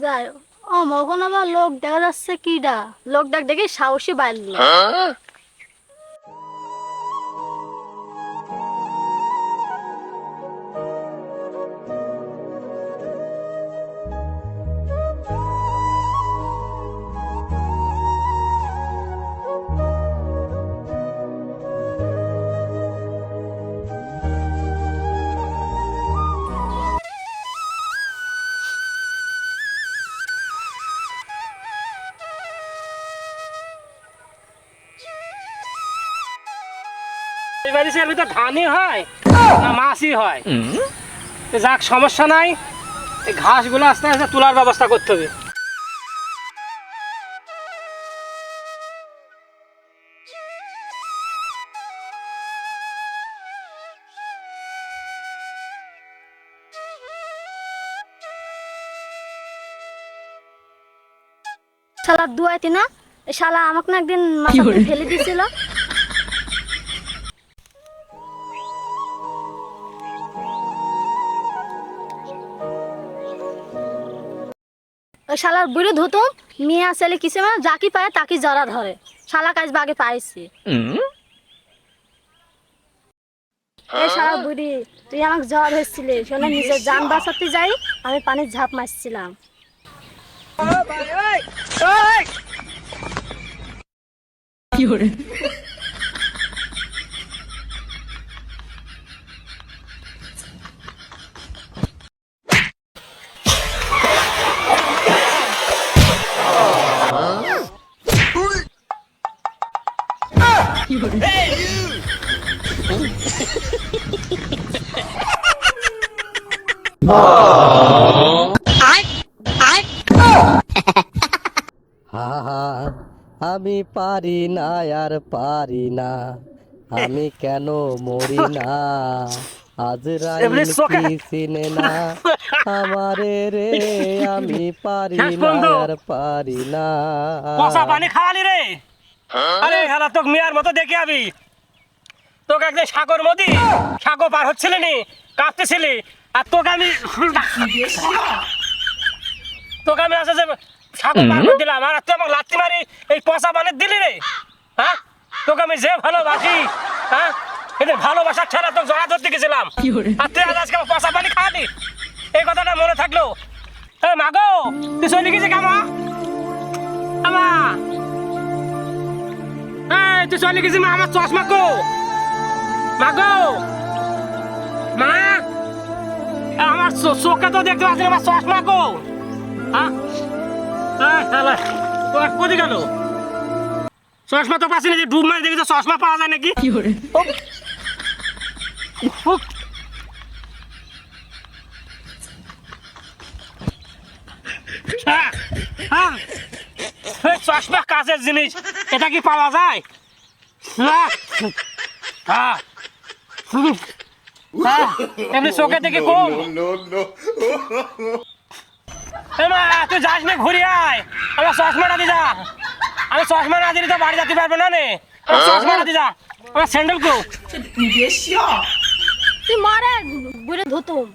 যাই ও মখন আবার লোক দেখা যাচ্ছে কিডা লোক ডাক দেখে সাহসী বাড়লো। এর ভিতর ধানই হয় না মাছই হয়। যাক সমস্যা নাই, এই ঘাসগুলো আস্তে আস্তে তোলার ব্যবস্থা করতে হবে। শালা দুয়াইতি না শালা আমাকে না একদিন মাথা ফেলে দিয়েছিল। ওই শালার বুড়ি ধুতুম মিয়া ছেলে কিসে মানে যাকি পায় তাকে জড়া ধরে। শালা কাজ বাগে পাইছি। এই শালা বুড়ি তুই আমাকে জ্বর হয়েছিলি শোনে নিজের জান বাঁচাতে যাই আমি পানির ঝাঁপ মারছিলাম। আমি পারি না আর পারি না, আমি কেন মরি না, আজরাইল কি চিনে না আমারে রে, আমি পারি না আর পারি না। কষা পানি খাওয়ালি রে? আরে শালা তোকে মিয়ার মতো দেখে আবি, তোকে একদিন সাগর মদি সাগর পার হচ্ছিলি নি, কাঁপতেছিলি, আর তোকে আমি আছে যে সাগর পার করে দিলাম, আর তুই আমাকে লাত্তি মারি এই কষা পানি দিলি রে? হ্যাঁ, তোকে আমি যে ভালোবাসি, হ্যাঁ এদের ভালোবাসার ছাড়া তোকে জড়া ধরতে গেছিলাম, আর তুই আজকে কষা পানি খাওয়ালি। এই কথাটা মনে থাকলো। এই মাগো তুই চলে গেছিস কামা আমা, এই তুই চলে গেছিস মা, আমার চশমা কো মাগো মা, আমার চোখে তো দেখতে পাচ্ছি আমার চশমা কো। হ্যাঁ কোথায় গেল চশমা? তো পাচ্ছি না, যে ডুব মারি দেখি তো চশমা পাওয়া যায় নাকি? চশমা কাজের জিনিস, এটা কি পাওয়া যায়? এমনি চোখে দেখি কম। তুই যাস না, ঘুরে আয়, আমার চশমাটা দি যা। আমি চশমা না দিলে তো বাড়ি যেতে পারবো না নে, চশমাটা দি যা। আমার স্যান্ডেল কো তুই মারে বুড়ি ধুতুম।